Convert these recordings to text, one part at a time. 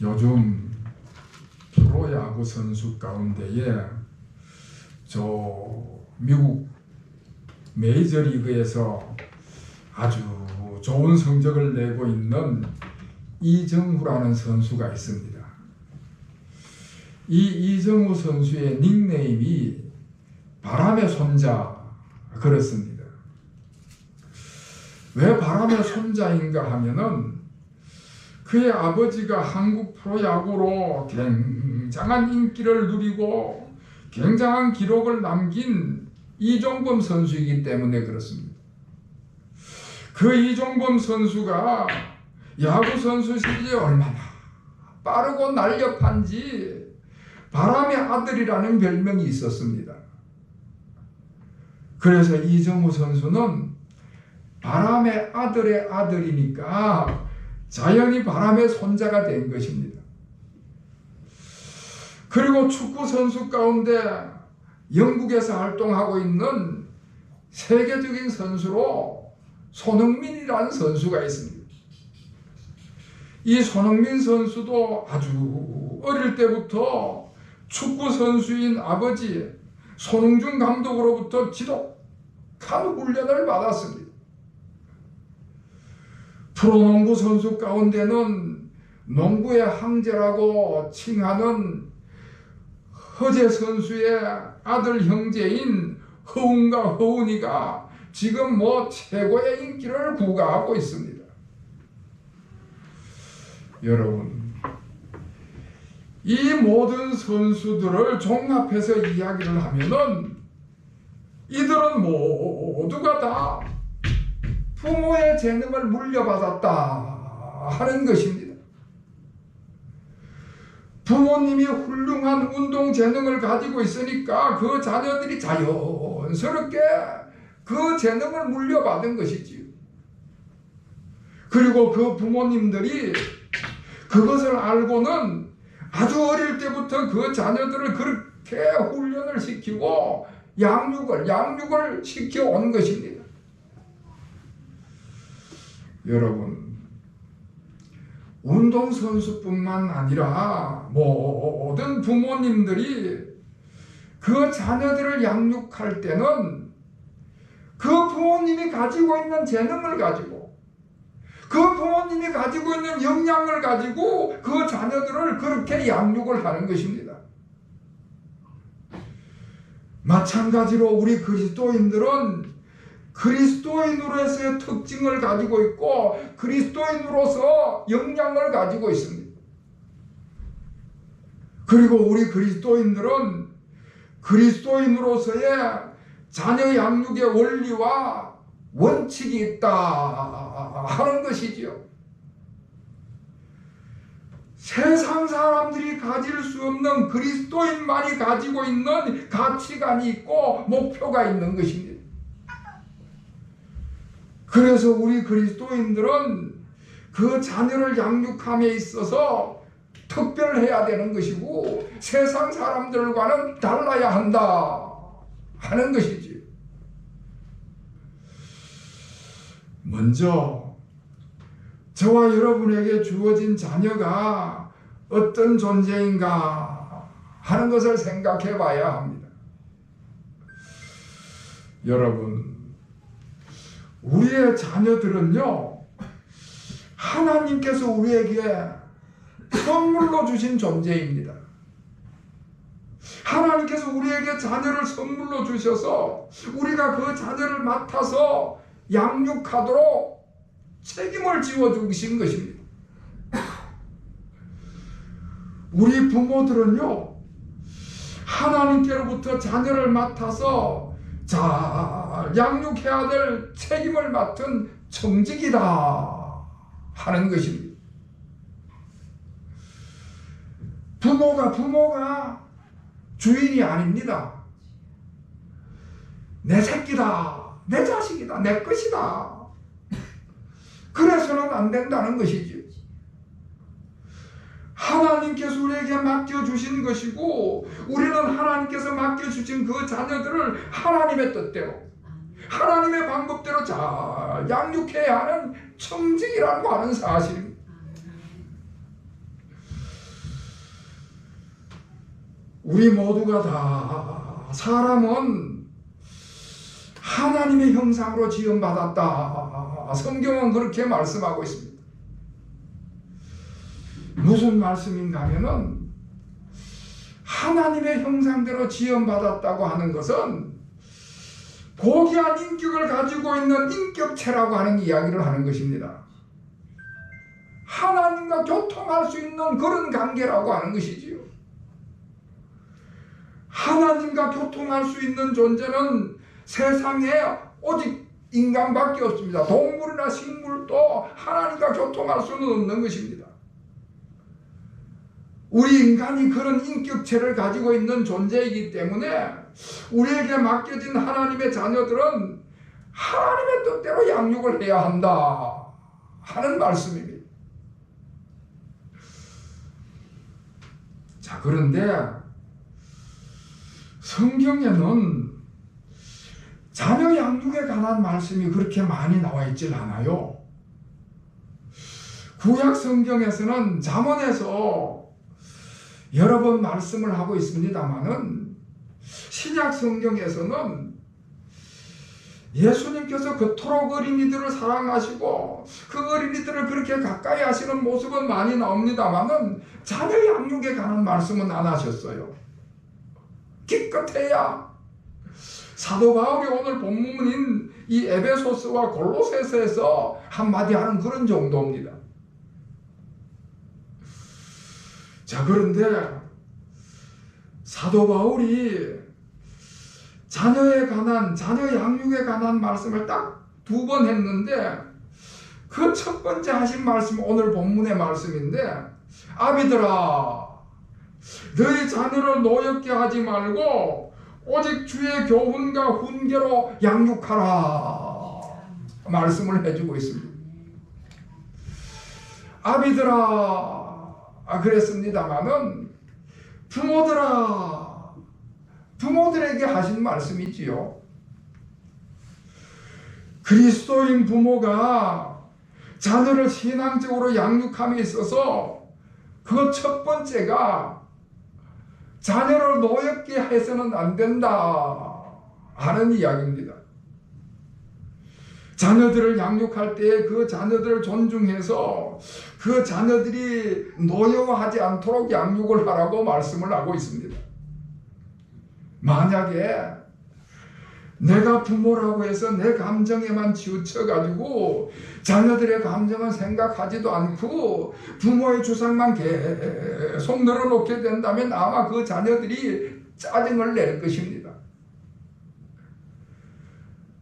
요즘 프로야구 선수 가운데에 미국 메이저리그에서 아주 좋은 성적을 내고 있는 이정후라는 선수가 있습니다. 이 이정후 선수의 닉네임이 바람의 손자 그렇습니다. 왜 바람의 손자인가 하면은 그의 아버지가 한국 프로야구로 굉장한 인기를 누리고 굉장한 기록을 남긴 이종범 선수이기 때문에 그렇습니다. 그 이종범 선수가 야구 선수 시절에 얼마나 빠르고 날렵한지 바람의 아들이라는 별명이 있었습니다. 그래서 이정후 선수는 바람의 아들의 아들이니까 자연히 바람의 손자가 된 것입니다. 그리고 축구 선수 가운데 영국에서 활동하고 있는 세계적인 선수로 손흥민이라는 선수가 있습니다. 이 손흥민 선수도 아주 어릴 때부터 축구 선수인 아버지 손흥준 감독으로부터 지독한 훈련을 받았습니다. 프로농구 선수 가운데는 농구의 황제라고 칭하는 허재 선수의 아들 형제인 허운과 허운이가 지금 최고의 인기를 구가하고 있습니다. 여러분, 이 모든 선수들을 종합해서 이야기를 하면은 이들은 모두가 다 부모의 재능을 물려받았다 하는 것입니다. 부모님이 훌륭한 운동 재능을 가지고 있으니까 그 자녀들이 자연스럽게 그 재능을 물려받은 것이지요. 그리고 그 부모님들이 그것을 알고는 아주 어릴 때부터 그 자녀들을 그렇게 훈련을 시키고 양육을 시켜온 것입니다. 여러분, 운동선수뿐만 아니라 모든 부모님들이 그 자녀들을 양육할 때는 그 부모님이 가지고 있는 재능을 가지고 그 부모님이 가지고 있는 역량을 가지고 그 자녀들을 그렇게 양육을 하는 것입니다. 마찬가지로 우리 그리스도인들은 그리스도인으로서의 특징을 가지고 있고 그리스도인으로서 역량을 가지고 있습니다. 그리고 우리 그리스도인들은 그리스도인으로서의 자녀 양육의 원리와 원칙이 있다 하는 것이지요. 세상 사람들이 가질 수 없는 그리스도인만이 가지고 있는 가치관이 있고 목표가 있는 것입니다. 그래서 우리 그리스도인들은 그 자녀를 양육함에 있어서 특별해야 되는 것이고 세상 사람들과는 달라야 한다 하는 것이지. 먼저 저와 여러분에게 주어진 자녀가 어떤 존재인가 하는 것을 생각해 봐야 합니다. 여러분, 우리의 자녀들은요, 하나님께서 우리에게 선물로 주신 존재입니다. 하나님께서 우리에게 자녀를 선물로 주셔서 우리가 그 자녀를 맡아서 양육하도록 책임을 지어주신 것입니다. 우리 부모들은요, 하나님께로부터 자녀를 맡아서 잘 양육해야 될 책임을 맡은 청직이다 하는 것입니다. 부모가 주인이 아닙니다. 내 새끼다, 내 자식이다, 내 것이다. 그래서는 안 된다는 것이죠. 하나님께서 우리에게 맡겨주신 것이고 우리는 하나님께서 맡겨주신 그 자녀들을 하나님의 뜻대로 하나님의 방법대로 잘 양육해야 하는 청직이라고 하는 사실입니다. 우리 모두가 다 사람은 하나님의 형상으로 지음받았다. 성경은 그렇게 말씀하고 있습니다. 무슨 말씀인가 하면은 하나님의 형상대로 지음받았다고 하는 것은 고귀한 인격을 가지고 있는 인격체라고 하는 이야기를 하는 것입니다. 하나님과 교통할 수 있는 그런 관계라고 하는 것이지요. 하나님과 교통할 수 있는 존재는 세상에 오직 인간밖에 없습니다. 동물이나 식물도 하나님과 교통할 수는 없는 것입니다. 우리 인간이 그런 인격체를 가지고 있는 존재이기 때문에 우리에게 맡겨진 하나님의 자녀들은 하나님의 뜻대로 양육을 해야 한다 하는 말씀입니다. 자, 그런데 성경에는 자녀 양육에 관한 말씀이 그렇게 많이 나와 있질 않아요. 구약 성경에서는 잠언에서 여러 번 말씀을 하고 있습니다만은 신약 성경에서는 예수님께서 그토록 어린이들을 사랑하시고 그 어린이들을 그렇게 가까이 하시는 모습은 많이 나옵니다만은 자녀 양육에 관한 말씀은 안 하셨어요. 기껏해야 사도 바울이 오늘 본문인 이 에베소서와 골로새서에서 한마디 하는 그런 정도입니다. 자, 그런데 사도 바울이 자녀 양육에 관한 말씀을 딱 2번 했는데 그 첫 번째 하신 말씀 오늘 본문의 말씀인데, 아비들아 너희 자녀를 노엽게 하지 말고 오직 주의 교훈과 훈계로 양육하라 말씀을 해주고 있습니다. 아비들아 그랬습니다마는 부모들에게 하신 말씀이지요. 그리스도인 부모가 자녀를 신앙적으로 양육함에 있어서 그 첫 번째가 자녀를 노엽게 해서는 안 된다 하는 이야기입니다. 자녀들을 양육할 때 그 자녀들을 존중해서 그 자녀들이 노여워하지 않도록 양육을 하라고 말씀을 하고 있습니다. 만약에 내가 부모라고 해서 내 감정에만 치우쳐가지고 자녀들의 감정은 생각하지도 않고 부모의 주장만 계속 늘어놓게 된다면 아마 그 자녀들이 짜증을 낼 것입니다.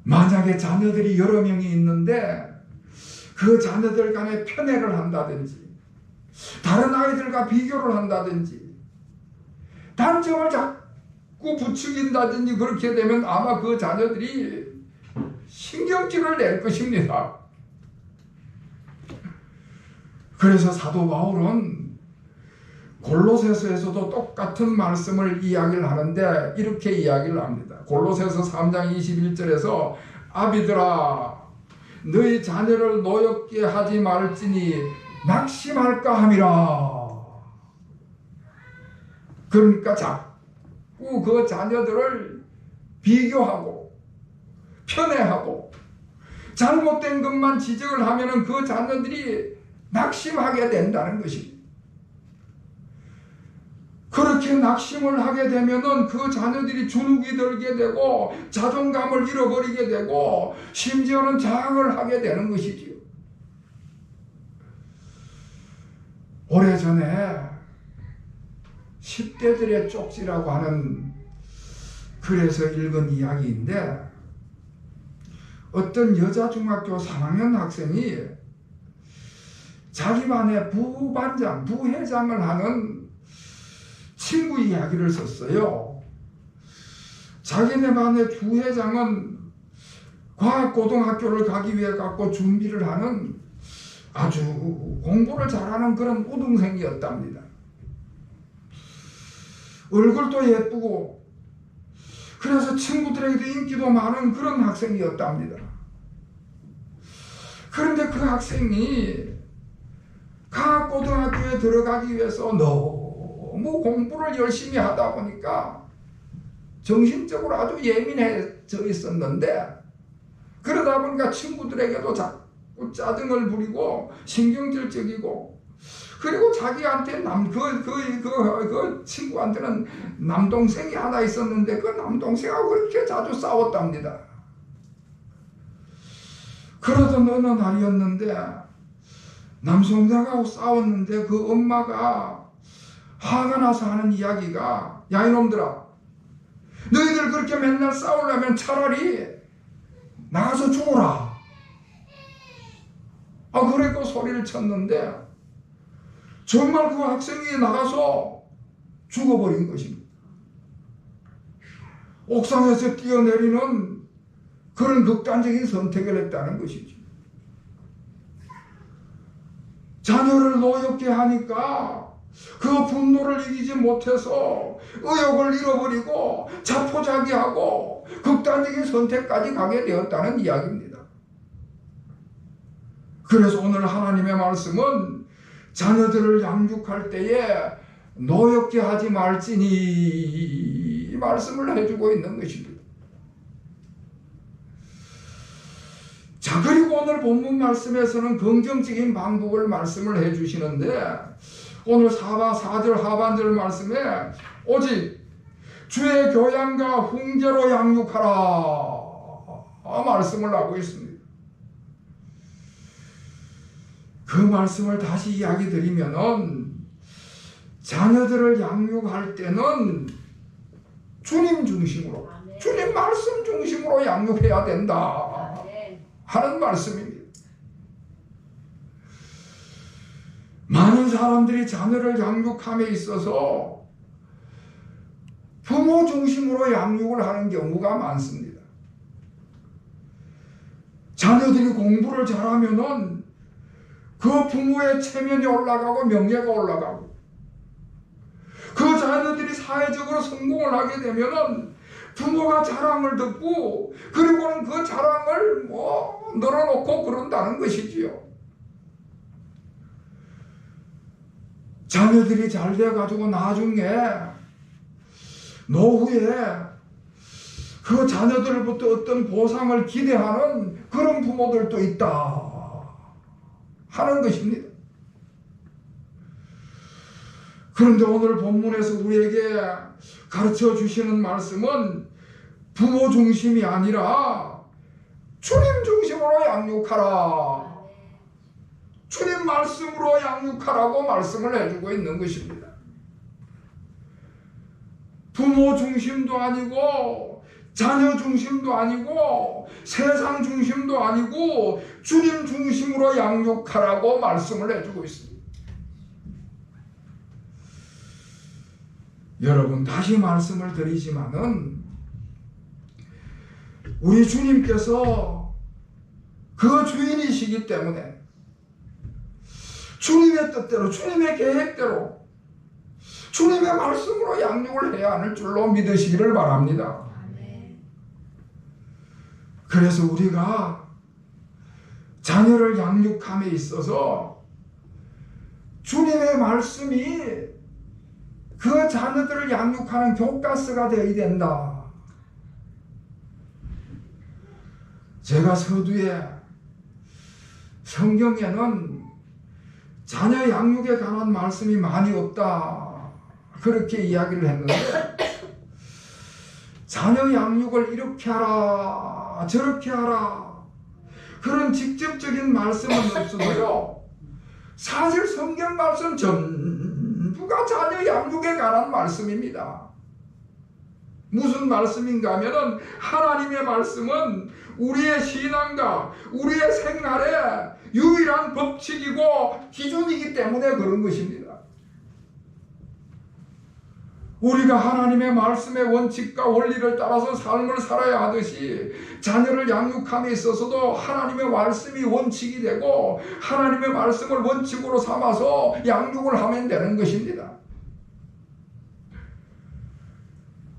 만약에 자녀들이 여러 명이 있는데 그 자녀들 간에 편애를 한다든지 다른 아이들과 비교를 한다든지 단점을 자꾸 부추긴다든지 그렇게 되면 아마 그 자녀들이 신경질을 낼 것입니다. 그래서 사도 바울은 골로새서에서도 똑같은 말씀을 이야기를 하는데 이렇게 이야기를 합니다. 골로새서 3장 21절에서 아비들아 너희 자녀를 노엽게 하지 말지니 낙심할까 함이라. 그러니까 자꾸 그 자녀들을 비교하고 편애하고 잘못된 것만 지적을 하면은 그 자녀들이 낙심하게 된다는 것입니다. 그렇게 낙심을 하게 되면은 그 자녀들이 주눅이 들게 되고 자존감을 잃어버리게 되고 심지어는 자학을 하게 되는 것이지요. 오래전에 10대들의 쪽지라고 하는 글에서 읽은 이야기인데 어떤 여자 중학교 3학년 학생이 자기 반의 부반장, 부회장을 하는 친구 이야기를 썼어요. 자기네 반의 부회장은 과학고등학교를 가기 위해 갖고 준비를 하는 아주 공부를 잘하는 그런 우등생이었답니다. 얼굴도 예쁘고 그래서 친구들에게도 인기도 많은 그런 학생이었답니다. 그런데 그 학생이 과학고등학교에 들어가기 위해서 너무 공부를 열심히 하다 보니까 정신적으로 아주 예민해져 있었는데, 그러다 보니까 친구들에게도 자꾸 짜증을 부리고 신경질적이고, 그리고 자기한테 그 친구한테는 남동생이 하나 있었는데 그 남동생하고 그렇게 자주 싸웠답니다. 그러던 어느 날이었는데 남동생하고 싸웠는데 그 엄마가 화가 나서 하는 이야기가, 야 이놈들아, 너희들 그렇게 맨날 싸우려면 차라리 나가서 죽어라. 그래도 소리를 쳤는데 정말 그 학생이 나가서 죽어버린 것입니다. 옥상에서 뛰어내리는 그런 극단적인 선택을 했다는 것이죠. 자녀를 노엽게 하니까 그 분노를 이기지 못해서 의욕을 잃어버리고 자포자기하고 극단적인 선택까지 가게 되었다는 이야기입니다. 그래서 오늘 하나님의 말씀은 자녀들을 양육할 때에 노엽게 하지 말지니, 이 말씀을 해주고 있는 것입니다. 자, 그리고 오늘 본문 말씀에서는 긍정적인 방법을 말씀을 해주시는데, 오늘 4절 하반절 말씀에 오직 주의 교양과 훈계로 양육하라 말씀을 하고 있습니다. 그 말씀을 다시 이야기 드리면은, 자녀들을 양육할 때는 주님 중심으로, 주님 말씀 중심으로 양육해야 된다 하는 말씀입니다. 많은 사람들이 자녀를 양육함에 있어서 부모 중심으로 양육을 하는 경우가 많습니다. 자녀들이 공부를 잘하면은 그 부모의 체면이 올라가고 명예가 올라가고, 그 자녀들이 사회적으로 성공을 하게 되면은 부모가 자랑을 듣고, 그리고는 그 자랑을 늘어놓고 그런다는 것이지요. 자녀들이 잘 돼가지고 나중에 노후에 그 자녀들부터 어떤 보상을 기대하는 그런 부모들도 있다 하는 것입니다. 그런데 오늘 본문에서 우리에게 가르쳐 주시는 말씀은 부모 중심이 아니라 주님 중심으로 양육하라, 주님 말씀으로 양육하라고 말씀을 해주고 있는 것입니다. 부모 중심도 아니고 자녀 중심도 아니고 세상 중심도 아니고 주님 중심으로 양육하라고 말씀을 해주고 있습니다. 여러분, 다시 말씀을 드리지만은 우리 주님께서 그 주인이시기 때문에 주님의 뜻대로, 주님의 계획대로, 주님의 말씀으로 양육을 해야 하는 줄로 믿으시기를 바랍니다. 그래서 우리가 자녀를 양육함에 있어서 주님의 말씀이 그 자녀들을 양육하는 교과서가 되어야 된다. 제가 서두에 성경에는 자녀 양육에 관한 말씀이 많이 없다 그렇게 이야기를 했는데, 자녀 양육을 이렇게 하라 저렇게 하라 그런 직접적인 말씀은 없어도요, 사실 성경 말씀 전부가 자녀 양육에 관한 말씀입니다. 무슨 말씀인가 하면은, 하나님의 말씀은 우리의 신앙과 우리의 생활의 유일한 법칙이고 기준이기 때문에 그런 것입니다. 우리가 하나님의 말씀의 원칙과 원리를 따라서 삶을 살아야 하듯이, 자녀를 양육함에 있어서도 하나님의 말씀이 원칙이 되고 하나님의 말씀을 원칙으로 삼아서 양육을 하면 되는 것입니다.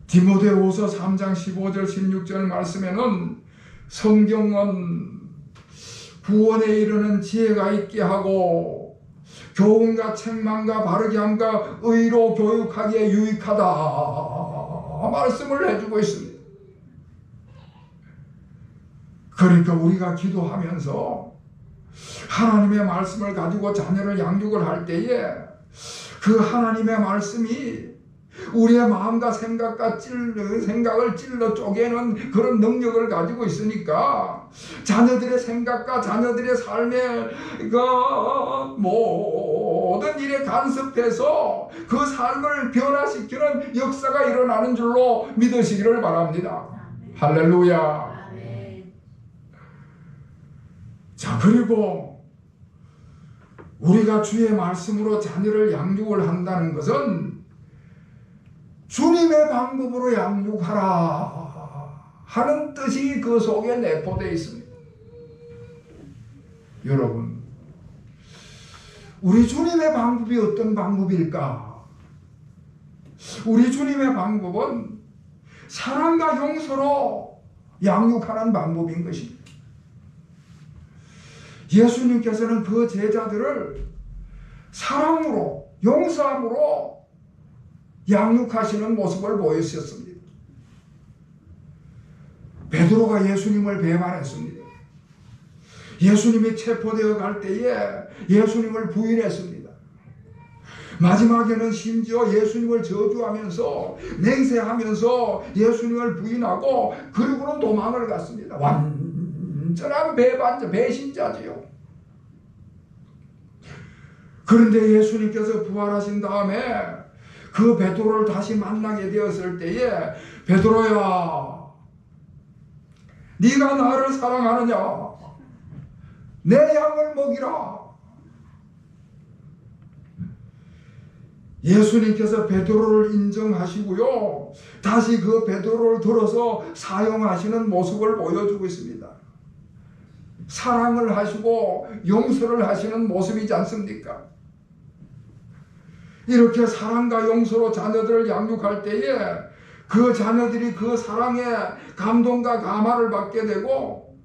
디모데후서 3장 15절 16절 말씀에는 성경은 구원에 이르는 지혜가 있게 하고 교훈과 책망과 바르게 함과 의로 교육하기에 유익하다 말씀을 해주고 있습니다. 그러니까 우리가 기도하면서 하나님의 말씀을 가지고 자녀를 양육을 할 때에 그 하나님의 말씀이 우리의 마음과 생각을 찔러 쪼개는 그런 능력을 가지고 있으니까 자녀들의 생각과 자녀들의 삶의 그 모든 일에 간섭해서 그 삶을 변화시키는 역사가 일어나는 줄로 믿으시기를 바랍니다. 할렐루야. 자, 그리고 우리가 주의 말씀으로 자녀를 양육을 한다는 것은 주님의 방법으로 양육하라 하는 뜻이 그 속에 내포되어 있습니다. 여러분, 우리 주님의 방법이 어떤 방법일까? 우리 주님의 방법은 사랑과 용서로 양육하는 방법인 것입니다. 예수님께서는 그 제자들을 사랑으로, 용서함으로 양육하시는 모습을 보여주셨습니다. 베드로가 예수님을 배반했습니다. 예수님이 체포되어 갈 때에 예수님을 부인했습니다. 마지막에는 심지어 예수님을 저주하면서 맹세하면서 예수님을 부인하고 그리고는 도망을 갔습니다. 완전한 배신자지요. 그런데 예수님께서 부활하신 다음에 그 베드로를 다시 만나게 되었을 때에 베드로야, 네가 나를 사랑하느냐? 내 양을 먹이라. 예수님께서 베드로를 인정하시고요, 다시 그 베드로를 들어서 사용하시는 모습을 보여주고 있습니다. 사랑을 하시고 용서를 하시는 모습이지 않습니까? 이렇게 사랑과 용서로 자녀들을 양육할 때에 그 자녀들이 그 사랑에 감동과 감화를 받게 되고,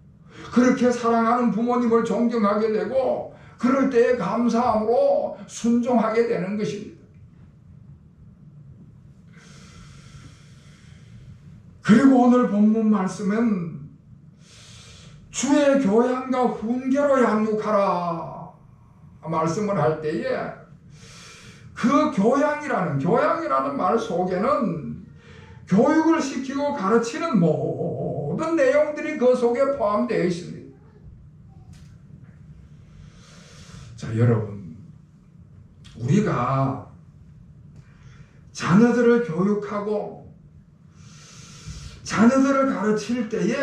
그렇게 사랑하는 부모님을 존경하게 되고, 그럴 때에 감사함으로 순종하게 되는 것입니다. 그리고 오늘 본문 말씀은 주의 교양과 훈계로 양육하라 말씀을 할 때에 그 교양이라는 말 속에는 교육을 시키고 가르치는 모든 내용들이 그 속에 포함되어 있습니다. 자, 여러분, 우리가 자녀들을 교육하고 자녀들을 가르칠 때에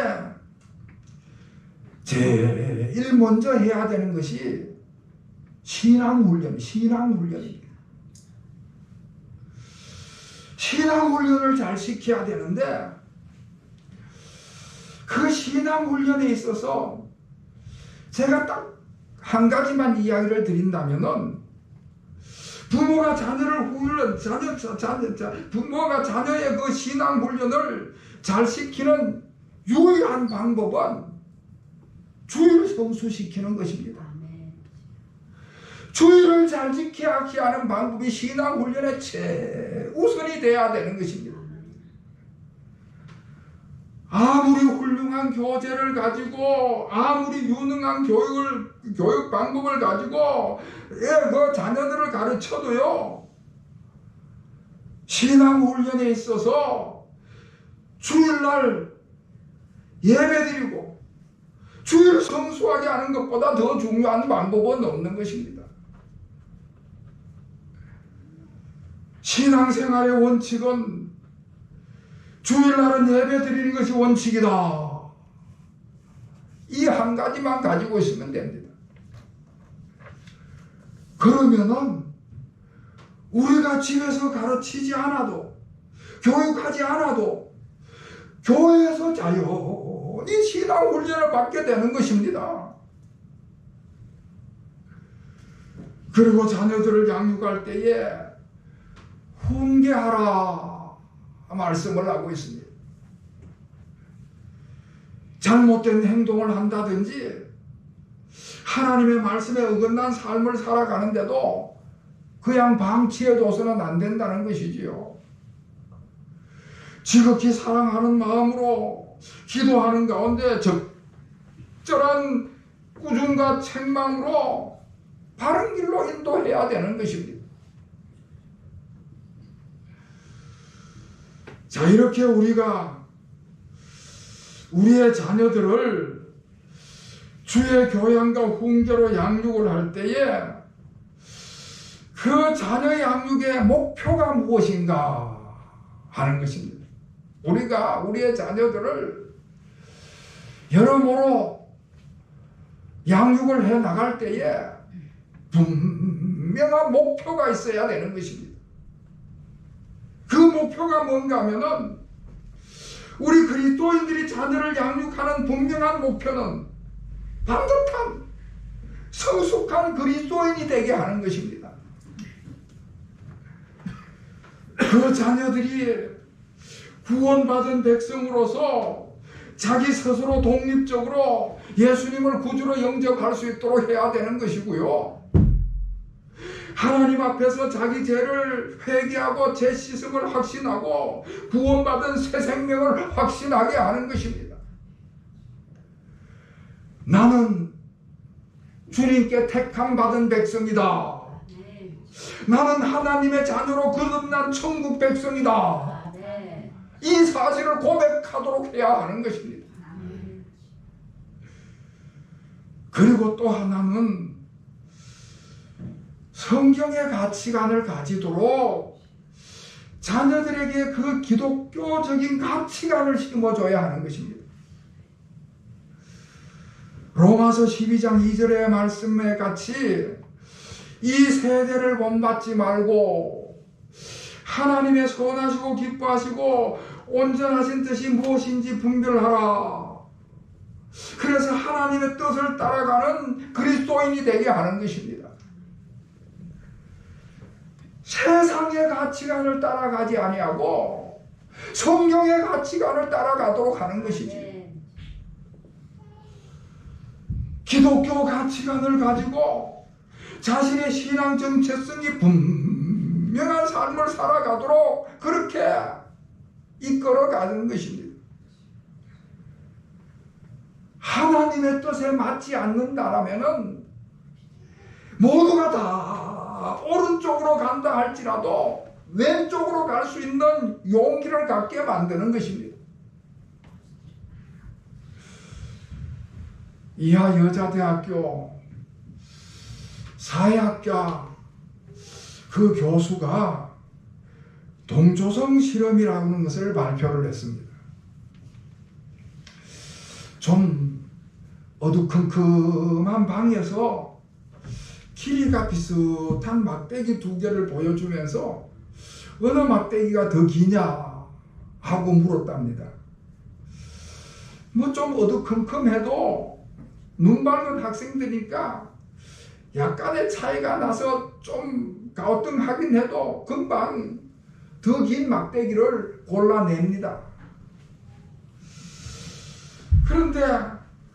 제일 먼저 해야 되는 것이 신앙훈련입니다. 신앙훈련을 잘 시켜야 되는데, 그 신앙훈련에 있어서 제가 딱 한 가지만 이야기를 드린다면은, 부모가 부모가 자녀의 그 신앙훈련을 잘 시키는 유일한 방법은 주의를 성수시키는 것입니다. 주의를 잘 지켜야 하는 방법이 신앙훈련의 최우선이 되어야 되는 것입니다. 아무리 훌륭한 교재를 가지고 아무리 유능한 교육 방법을 가지고 그 자녀들을 가르쳐도요, 신앙훈련에 있어서 주일날 예배드리고 주의를 성수하게 하는 것보다 더 중요한 방법은 없는 것입니다. 신앙생활의 원칙은 주일날은 예배 드리는 것이 원칙이다. 이 한 가지만 가지고 있으면 됩니다. 그러면은 우리가 집에서 가르치지 않아도, 교육하지 않아도 교회에서 자연히 신앙 훈련을 받게 되는 것입니다. 그리고 자녀들을 양육할 때에 훈계하라 말씀을 하고 있습니다. 잘못된 행동을 한다든지 하나님의 말씀에 어긋난 삶을 살아가는데도 그냥 방치해둬서는 안 된다는 것이지요. 지극히 사랑하는 마음으로 기도하는 가운데 적절한 꾸준과 책망으로 바른 길로 인도해야 되는 것입니다. 자, 이렇게 우리가 우리의 자녀들을 주의 교양과 훈계로 양육을 할 때에 그 자녀 양육의 목표가 무엇인가 하는 것입니다. 우리가 우리의 자녀들을 여러모로 양육을 해 나갈 때에 분명한 목표가 있어야 되는 것입니다. 그 목표가 뭔가 하면은 우리 그리스도인들이 자녀를 양육하는 분명한 목표는 반듯한 성숙한 그리스도인이 되게 하는 것입니다. 그 자녀들이 구원받은 백성으로서 자기 스스로 독립적으로 예수님을 구주로 영접할 수 있도록 해야 되는 것이고요. 하나님 앞에서 자기 죄를 회개하고 죄 씻음을 확신하고 구원받은 새 생명을 확신하게 하는 것입니다. 나는 주님께 택함받은 백성이다. 나는 하나님의 자녀로 거듭난 천국 백성이다. 이 사실을 고백하도록 해야 하는 것입니다. 그리고 또 하나는 성경의 가치관을 가지도록 자녀들에게 그 기독교적인 가치관을 심어줘야 하는 것입니다. 로마서 12장 2절의 말씀에 같이 이 세대를 본받지 말고 하나님의 선하시고 기뻐하시고 온전하신 뜻이 무엇인지 분별하라. 그래서 하나님의 뜻을 따라가는 그리스도인이 되게 하는 것입니다. 세상의 가치관을 따라가지 아니하고 성경의 가치관을 따라가도록 하는 것이지. 기독교 가치관을 가지고 자신의 신앙 정체성이 분명한 삶을 살아가도록 그렇게 이끌어가는 것입니다. 하나님의 뜻에 맞지 않는다라면은 모두가 다 오른쪽으로 간다 할지라도 왼쪽으로 갈 수 있는 용기를 갖게 만드는 것입니다. 이하 여자대학교 사회학과 그 교수가 동조성 실험이라는 것을 발표를 했습니다. 좀 어두컴컴한 방에서 길이가 비슷한 막대기 두 개를 보여주면서 어느 막대기가 더 기냐 하고 물었답니다. 뭐 좀 어두컴컴해도 눈 밝은 학생들이니까 약간의 차이가 나서 좀 가우뚱하긴 해도 금방 더 긴 막대기를 골라냅니다. 그런데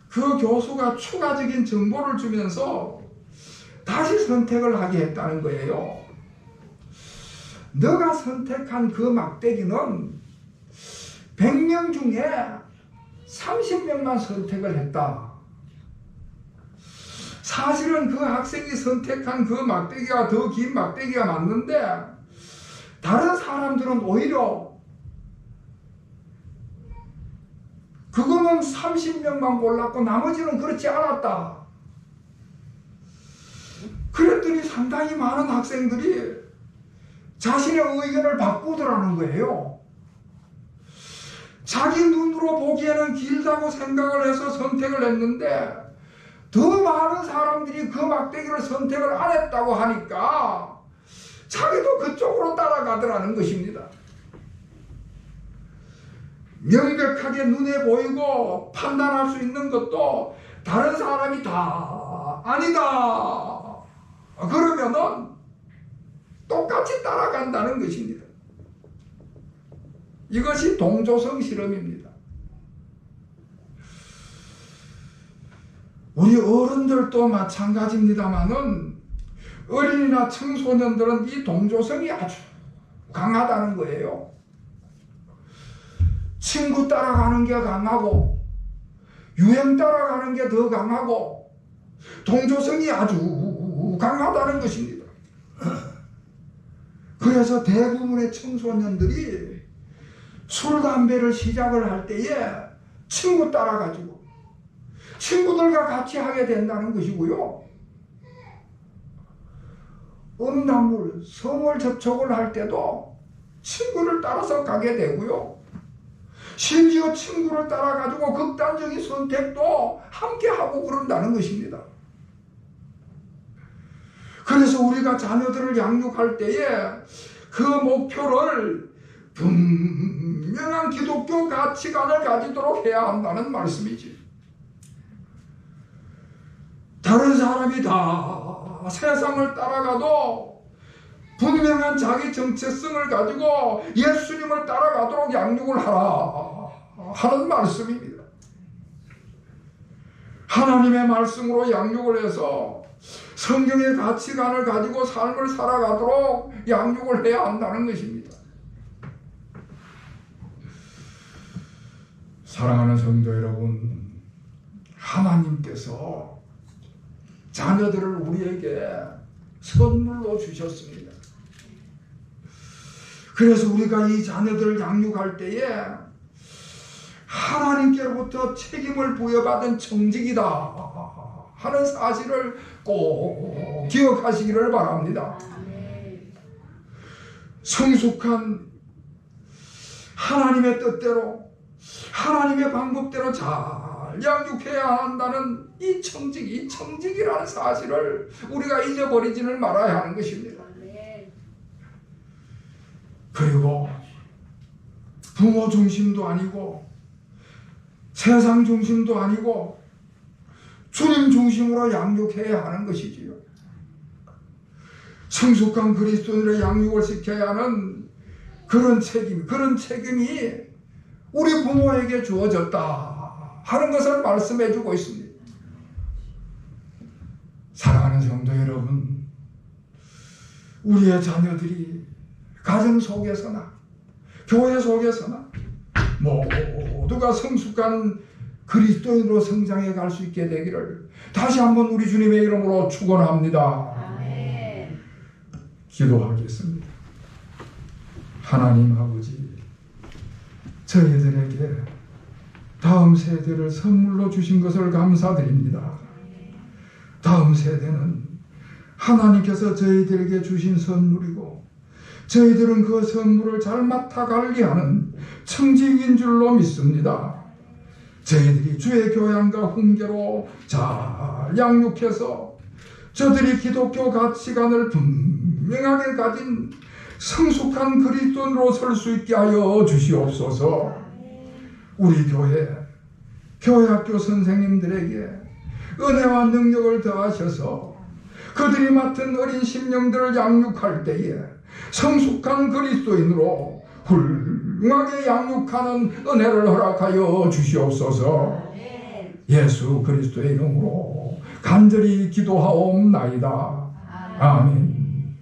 그 교수가 추가적인 정보를 주면서 다시 선택을 하게 했다는 거예요. 너가 선택한 그 막대기는 100명 중에 30명만 선택을 했다. 사실은 그 학생이 선택한 그 막대기가 더 긴 막대기가 맞는데 다른 사람들은 오히려 그거는 30명만 골랐고 나머지는 그렇지 않았다. 그랬더니 상당히 많은 학생들이 자신의 의견을 바꾸더라는 거예요. 자기 눈으로 보기에는 길다고 생각을 해서 선택을 했는데 더 많은 사람들이 그 막대기를 선택을 안 했다고 하니까 자기도 그쪽으로 따라가더라는 것입니다. 명백하게 눈에 보이고 판단할 수 있는 것도 다른 사람이 다 아니다 그러면은 똑같이 따라간다는 것입니다. 이것이 동조성 실험입니다. 우리 어른들도 마찬가지입니다만은 어린이나 청소년들은 이 동조성이 아주 강하다는 거예요. 친구 따라가는 게 강하고 유행 따라가는 게 더 강하고 동조성이 아주 강하다는 것입니다. 그래서 대부분의 청소년들이 술, 담배를 시작을 할 때에 친구 따라가지고 친구들과 같이 하게 된다는 것이고요. 음란물, 성을 접촉을 할 때도 친구를 따라서 가게 되고요. 심지어 친구를 따라가지고 극단적인 선택도 함께 하고 그런다는 것입니다. 그래서 우리가 자녀들을 양육할 때에 그 목표를 분명한 기독교 가치관을 가지도록 해야 한다는 말씀이지. 다른 사람이 다 세상을 따라가도 분명한 자기 정체성을 가지고 예수님을 따라가도록 양육을 하라 하는 말씀입니다. 하나님의 말씀으로 양육을 해서 성경의 가치관을 가지고 삶을 살아가도록 양육을 해야 한다는 것입니다. 사랑하는 성도 여러분, 하나님께서 자녀들을 우리에게 선물로 주셨습니다. 그래서 우리가 이 자녀들을 양육할 때에 하나님께로부터 책임을 부여받은 청직이다 하는 사실을 꼭 기억하시기를 바랍니다. 성숙한 하나님의 뜻대로 하나님의 방법대로 잘 양육해야 한다는 이 청직이라는 사실을 우리가 잊어버리지는 말아야 하는 것입니다. 그리고 부모 중심도 아니고 세상 중심도 아니고 주님 중심으로 양육해야 하는 것이지요. 성숙한 그리스도인의 양육을 시켜야 하는 그런 책임이 우리 부모에게 주어졌다 하는 것을 말씀해 주고 있습니다. 사랑하는 성도 여러분, 우리의 자녀들이 가정 속에서나 교회 속에서나 모두가 성숙한 그리스도인으로 성장해 갈 수 있게 되기를 다시 한번 우리 주님의 이름으로 축원합니다. 아멘. 기도하겠습니다. 하나님 아버지, 저희들에게 다음 세대를 선물로 주신 것을 감사드립니다. 다음 세대는 하나님께서 저희들에게 주신 선물이고 저희들은 그 선물을 잘 맡아 관리하는 청직인 줄로 믿습니다. 저희들이 주의 교양과 훈계로 잘 양육해서 저들이 기독교 가치관을 분명하게 가진 성숙한 그리스도인으로 설 수 있게 하여 주시옵소서. 우리 교회 학교 선생님들에게 은혜와 능력을 더하셔서 그들이 맡은 어린 심령들을 양육할 때에 성숙한 그리스도인으로 훌륭하게 양육하는 은혜를 허락하여 주시옵소서. 예수 그리스도의 이름으로 간절히 기도하옵나이다. 아멘.